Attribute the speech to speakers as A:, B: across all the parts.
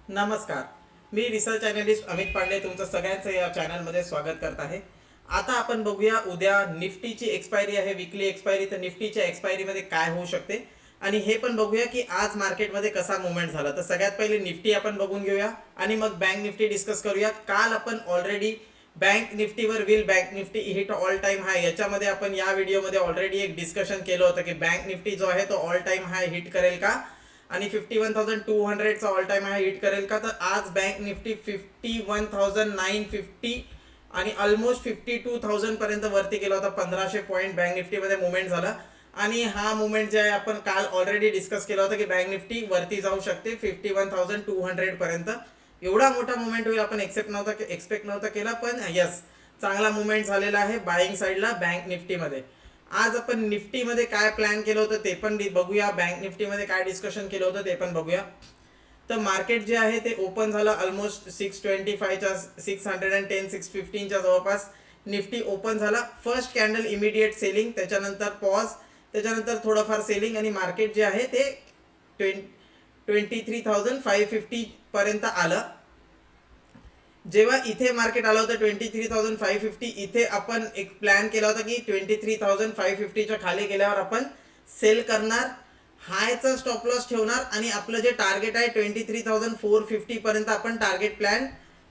A: नमस्कार. मी research analyst Amit Pande तुमचं सगळ्यांचं या चॅनलमध्ये स्वागत करत आहे. आता आपण बघूया उद्या निफ्टीची एक्सपायरी आहे, वीकली एक्सपायरी. तर निफ्टीच्या एक्सपायरीमध्ये काय होऊ शकते आणि हे पण बघूया की आज मार्केटमध्ये कसा मुवमेंट झाला. तर सगळ्यात पहिले निफ्टी आपण बघून घेऊया आणि मग बँक निफ्टी डिस्कस करूया. काल आपण ऑलरेडी बँक निफ्टीवर bank Nifty hit all time high याच्यामध्ये आपण या व्हिडिओमध्ये ऑलरेडी एक डिस्कशन केलं होतं की बँक निफ्टी जो आहे तो ऑल टाइम हाय हिट करेल का आणि 51,200चा ऑल टाइम हाय हिट करेल का. तर आज बँक निफ्टी 51,950 आणि ऑलमोस्ट 52,000 पर्यंत वरती गेला होता. 1500 पॉईंट बँक निफ्टीमध्ये मुवमेंट झाला आणि हा मुवमेंट जे आहे आपण काल ऑलरेडी डिस्कस केला होता की बँक निफ्टी वरती जाऊ शकते 51,200 पर्यंत. एवढा मोठा मुवमेंट होईल आपण एक्सपेक्ट नव्हता केला, पण यस, चांगला मुवमेंट झालेला आहे बाईंग साईडला बँक निफ्टीमध्ये. आज आपण निफ्टीमध्ये काय प्लॅन केलं होतं ते पण बघूया, बँक निफ्टीमध्ये काय डिस्कशन केलं होतं ते पण बघूया. तर मार्केट जे आहे ते ओपन झालं ऑलमोस्ट 625च्या 610 615च्या जवळपास निफ्टी ओपन झाला. फर्स्ट कॅन्डल इमिडिएट सेलिंग, त्याच्यानंतर पॉज, त्याच्यानंतर थोडंफार सेलिंग आणि मार्केट जे आहे ते 23,550 पर्यंत आलं. जेव्हा इथे मार्केट आलं होतं 23,550, इथे आपण एक प्लॅन केला होता की 23,550च्या खाली गेल्यावर आपण सेल करणार, हायचा स्टॉप लॉस ठेवणार आणि आपलं जे टार्गेट आहे 23,450 पर्यंत आपण टार्गेट प्लॅन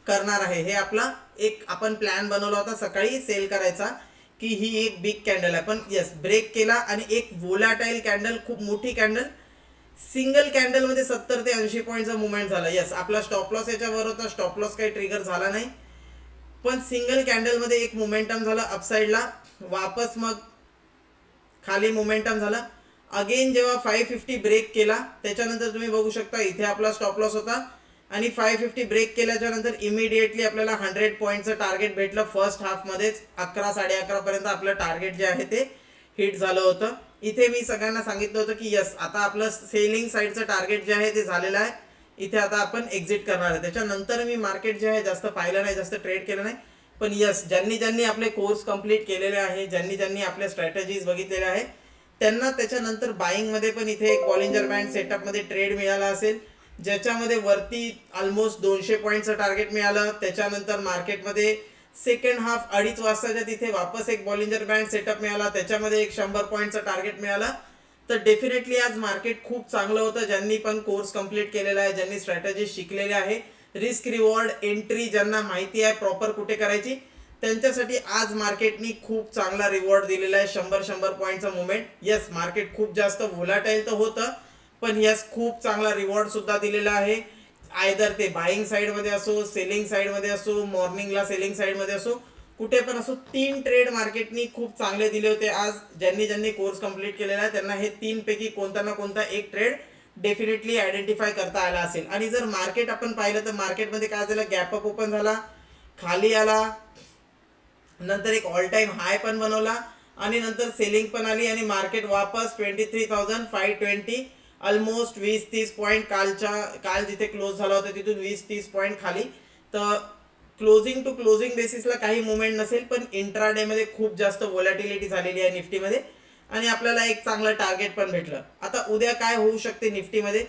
A: करणार आहे. हे आपला एक आपण प्लॅन बनवला होता सकाळी सेल करायचा की ही एक बिग कॅन्डल आहे. पण यस, ब्रेक केला आणि एक वोलाटाईल कॅन्डल, खूप मोठी कॅन्डल, सिंगल कॅन्डल मध्ये 70 ते 80 पॉईंटचा मुवमेंट झाला. यस, आपला स्टॉप लॉस याच्यावर होता, स्टॉप लॉस काही ट्रिगर झाला नाही, पण सिंगल कॅन्डल मध्ये एक मोमेंटम झाला अपसाईडला, वापस मग खाली मोमेंटम झाला. अगेन जेव्हा 550 ब्रेक केला त्याच्यानंतर तुम्ही बघू शकता इथे आपला स्टॉप लॉस होता आणि 550 ब्रेक केल्याच्या नंतर इमिडिएटली आपल्याला 100 पॉईंटचं टार्गेट भेटलं. फर्स्ट हाफ मध्येच 11 11:30 पर्यंत आपलं टार्गेट जे आहे ते हिट झालं होतं. इथे मी सगळ्यांना सांगितलं होतं की यस, आता आपलं सेलिंग साईडचं टार्गेट जे आहे ते झालेलं आहे, इथे आता आपण एक्झिट करणार आहे. त्याच्यानंतर मी मार्केट जे आहे जास्त पाहिलं नाही, जास्त ट्रेड केलं नाही. पण यस, ज्यांनी आपले कोर्स कंप्लीट केलेले आहे, ज्यांनी आपल्या स्ट्रॅटेजीज बघितलेल्या आहे, त्यांना त्याच्यानंतर बाईंगमध्ये पण इथे एक बॉलिंजर बँड सेटअपमध्ये ट्रेड मिळाला असेल, ज्याच्यामध्ये वरती ऑलमोस्ट 200 पॉईंटचं टार्गेट मिळालं. त्याच्यानंतर मार्केटमध्ये सेकंड हाफ 2:30 वाजताच्या तिथे वापस एक बॉलिंजर बँड सेटअप मिळाला, त्याच्यामध्ये एक 100 पॉईंटचं टार्गेट मिळाला. तर डेफिनेटली आज मार्केट खूप चांगलं होतं. ज्यांनी पण कोर्स कंप्लीट केलेला आहे, ज्यांनी स्ट्रॅटेजी शिकलेले आहे, रिस्क रिवॉर्ड एंट्री ज्यांना माहिती आहे प्रॉपर कुठे करायची, त्यांच्यासाठी आज मार्केटनी खूप चांगला रिवॉर्ड दिलेला आहे. 100 पॉईंटचा मुवमेंट. यस, मार्केट खूप जास्त व्होलाटाईल तर होतं, पण यस, खूप चांगला रिवॉर्ड सुद्धा दिलेला आहे. आयदर ते बाईंग साईडमध्ये असो, सेलिंग साईडमध्ये असो, मॉर्निंगला सेलिंग साईडमध्ये असो, कुठे पण असो, 3 ट्रेड मार्केटनी खूप चांगले दिले होते आज. ज्यांनी कोर्स कंप्लीट केलेला आहे त्यांना हे 3 पैकी कोणता ना कोणता एक ट्रेड डेफिनेटली आयडेंटिफाय करता आला असेल. आणि जर मार्केट आपण पाहिलं तर मार्केटमध्ये काय झालं, गॅप अप ओपन झाला, खाली आला, नंतर एक ऑल टाइम हाय पण बनवला आणि नंतर सेलिंग पण आली आणि मार्केट वापस 23,520, ऑलमोस्ट 20-30 पॉईंट काल जिथे क्लोज झाला होता तिथून 20-30 पॉईंट खाली. तर क्लोजिंग टू क्लोजिंग बेसिसला काही मुवमेंट नसेल, पण इंट्राडे मध्ये खूप जास्त व्होलॅटिलिटी झालेली आहे निफ्टीमध्ये आणि आपल्याला एक चांगलं टार्गेट पण भेटलं. आता उद्या काय होऊ शकते निफ्टीमध्ये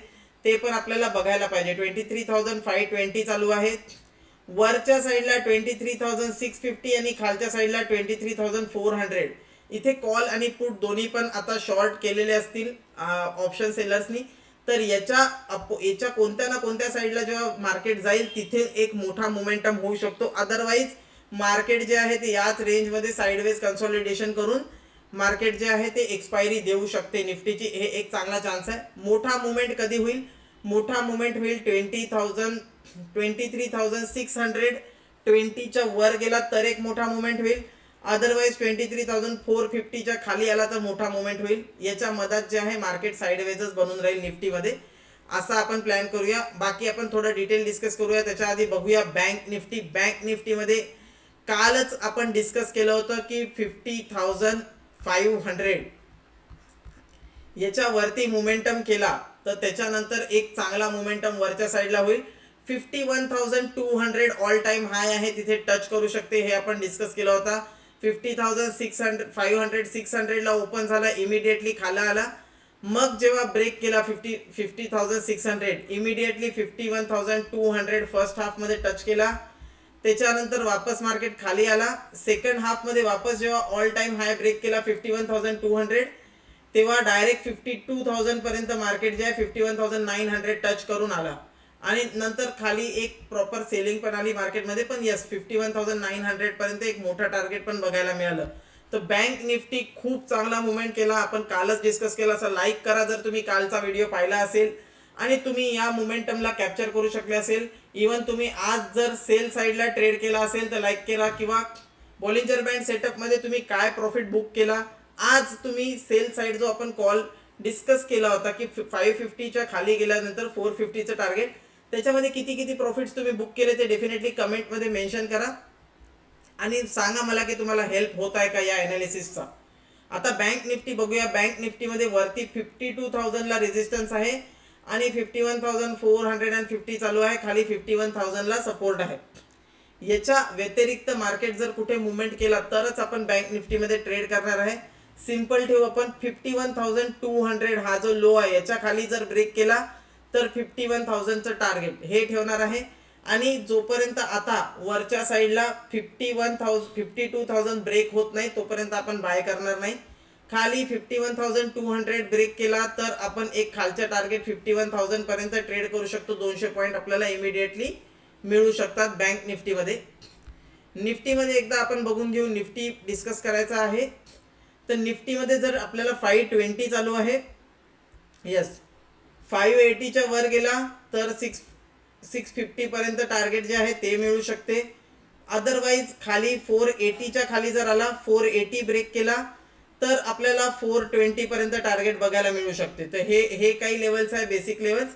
A: ते पण आपल्याला बघायला पाहिजे. 23,520 चालू आहे, वरच्या साईडला 23,650 आणि खालच्या साईडला 23,400. इथे कॉल आणि पुट दोन्ही पण आता शॉर्ट केलेले असतील ऑप्शन सेलर्सनी. तर याच्या कोणत्या ना कोणत्या साईडला जेव्हा मार्केट जाईल तिथे एक मोठा मोमेंटम होऊ शकतो. अदरवाईज मार्केट जे आहे ते याच रेंजमध्ये साईडवेज कन्सॉलिडेशन करून मार्केट जे आहे ते एक्सपायरी देऊ शकते निफ्टीची. हे एक चांगला चान्स आहे. मोठा मुवमेंट कधी होईल? मोठा मुवमेंट होईल 23,620च्या वर गेला तर एक मोठा मुवमेंट होईल. अदरवाईज 23,450च्या खाली आला तर मोठा मुवमेंट होईल. याच्या मधात जे आहे मार्केट साईडवेजच बनून राहील निफ्टीमध्ये, असा आपण प्लॅन करूया. बाकी आपण थोडं डिटेल डिस्कस करूया. त्याच्या आधी बघूया बँक निफ्टी. बँक निफ्टीमध्ये कालच आपण डिस्कस केलं होतं की 50,500 याच्या वरती मोमेंटम केला तर त्याच्यानंतर एक चांगला मोमेंटम वरच्या साईडला होईल. 51,200 ऑल टाइम हाय आहे, तिथे टच करू शकते, हे आपण डिस्कस केला होता. 50,600 ला ओपन झाला, इमिडिएटली खाला आला, मग जेव्हा ब्रेक केला 50,600 इमिडिएटली 51,200 फर्स्ट हाफमध्ये टच केला. त्याच्यानंतर वापस मार्केट खाली आला. सेकंड हाफमध्ये वापस जेव्हा ऑल टाइम हाय ब्रेक केला 51,200 तेव्हा डायरेक्ट 52,000 पर्यंत मार्केट जे आहे 51,900 टच करून आला आणि नंतर खाली एक प्रॉपर सेलिंग पण आली मार्केटमध्ये. पण यस 51,900 पर्यंत एक मोठा टार्गेट पण बघायला मिळालं. तर बँक निफ्टी खूप चांगला मुवमेंट केला. आपण कालच डिस्कस केला. असं लाईक करा जर तुम्ही कालचा व्हिडिओ पाहिला असेल आणि तुम्ही या मोमेंटमला कॅप्चर करू शकले असेल. इवन तुम्ही आज जर सेल साईडला ट्रेड केला असेल तर लाईक केला, किंवा बॉलिंजर बँड सेटअपमध्ये तुम्ही काय प्रॉफिट बुक केला. आज तुम्ही सेल साईड जो आपण कॉल डिस्कस केला होता की 550च्या खाली गेल्यानंतर 450चं टार्गेट, त्याच्यामध्ये किती किती प्रॉफिट्स तुम्ही बुक केले ते डेफिनेटली कमेंटमध्ये मेन्शन करा आणि सांगा मला की तुम्हाला हेल्प होत आहे का या ॲनालिसिसचा. आता बँक निफ्टी बघूया. बँक निफ्टीमध्ये वरती 52,000ला रेजिस्टन्स आहे आणि 51,450 चालू आहे. खाली 51,000ला सपोर्ट आहे. याच्या व्यतिरिक्त मार्केट जर कुठे मुवमेंट केला तरच आपण बँक निफ्टीमध्ये ट्रेड करणार आहे. सिंपल ठेवू आपण 51,200 हा जो लो आहे याच्या खाली जर ब्रेक केला तर 51,000चं टार्गेट हे ठेवणार आहे. आणि जोपर्यंत आता वरच्या साईडला 52,000 ब्रेक होत नाही तोपर्यंत आपण बाय करणार नाही. खाली 51,200 ब्रेक केला तर आपण एक खालच्या टार्गेट 51,000 पर्यंत ट्रेड करू शकतो. 200 पॉईंट आपल्याला इमिडिएटली मिळू शकतात बँक निफ्टीमध्ये. निफ्टीमध्ये एकदा आपण बघून घेऊ. निफ्टी डिस्कस करायचा आहे. तर निफ्टीमध्ये जर आपल्याला 520 चालू आहे, यस 580च्या वर गेला तर 650 पर्यंत टार्गेट जे आहे ते मिळू शकते. अदरवाईज खाली 480च्या खाली जर आला, 480 ब्रेक केला तर आपल्याला 420 पर्यंत टार्गेट बघायला मिळू शकते. तर हे काही लेवल्स आहे, बेसिक लेवल्स.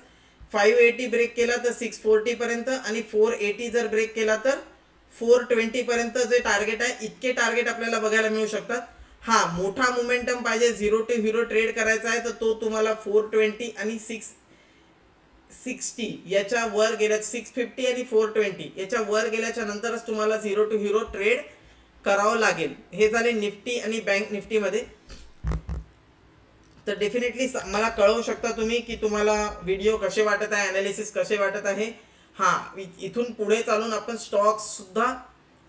A: 580 ब्रेक केला तर 640 पर्यंत आणि 480 जर ब्रेक केला तर 420 पर्यंत जे टार्गेट आहे इतके टार्गेट आपल्याला बघायला मिळू शकतात. हा मोठा मोमेंटम पाहिजे, 0 to hero ट्रेड करायचा आहे तर तो तुम्हाला 420 आणि 660 याच्या वर गेल्या, 650 आणि 420 याच्या वर गेल्याच्या नंतरच तुम्हाला 0 to hero ट्रेड करावं लागेल. हे झाले निफ्टी आणि बँक निफ्टीमध्ये. तर डेफिनेटली मला कळवू शकता तुम्ही की तुम्हाला व्हिडिओ कसे वाटत आहे, ॲनालिसिस कसे वाटत आहे. हां, इथून पुढे चालून आपण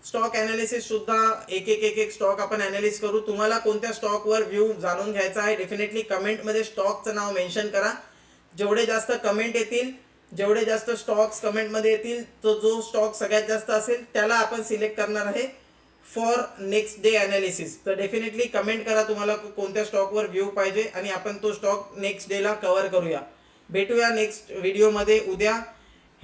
A: स्टॉक ॲनालिसिस सुद्धा एक स्टॉक आपण ॲनालिसिस करू. तुम्हाला कोणत्या स्टॉकवर व्ह्यू जाणून घ्यायचा आहे डेफिनेटली कमेंटमध्ये स्टॉकचं नाव मेन्शन करा. जेवढे जास्त कमेंट येतील, जेवढे जास्त स्टॉक्स कमेंटमध्ये येतील, तो जो स्टॉक सगळ्यात जास्त असेल त्याला आपण सिलेक्ट करणार आहे फॉर नेक्स्ट डे ॲनालिसिस. तर डेफिनेटली कमेंट करा तुम्हाला कोणत्या स्टॉकवर व्ह्यू पाहिजे आणि आपण तो स्टॉक नेक्स्ट डेला कव्हर करूया. भेटूया नेक्स्ट व्हिडिओमध्ये उद्या.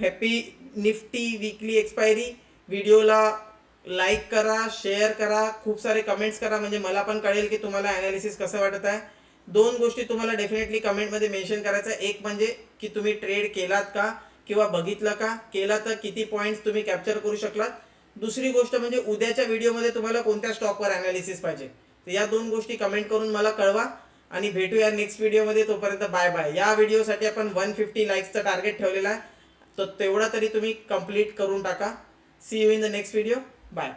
A: Happy Nifty weekly expiry. व्हिडिओला लाईक करा, शेअर करा, खूप सारे कमेंट्स करा म्हणजे मला पण कळेल की तुम्हाला ॲनालिसिस कसं वाटत आहे. 2 गोष्टी तुम्हाला डेफिनेटली कमेंटमध्ये मेन्शन करायचं आहे. एक म्हणजे की तुम्ही ट्रेड केलात का किंवा बघितलं का, केला तर किती पॉईंट्स तुम्ही कॅप्चर करू शकलात. दुसरी गोष्ट म्हणजे उद्याच्या व्हिडिओमध्ये तुम्हाला कोणत्या स्टॉकवर ॲनालिसिस पाहिजे. तर या 2 गोष्टी कमेंट करून मला कळवा आणि भेटूया नेक्स्ट व्हिडिओमध्ये. तोपर्यंत बाय बाय. या व्हिडिओसाठी आपण 150 लाईक्सचा टार्गेट ठेवलेला आहे, तर तेवढा तरी तुम्ही कंप्लीट करून टाका. See you in the next video. Bye.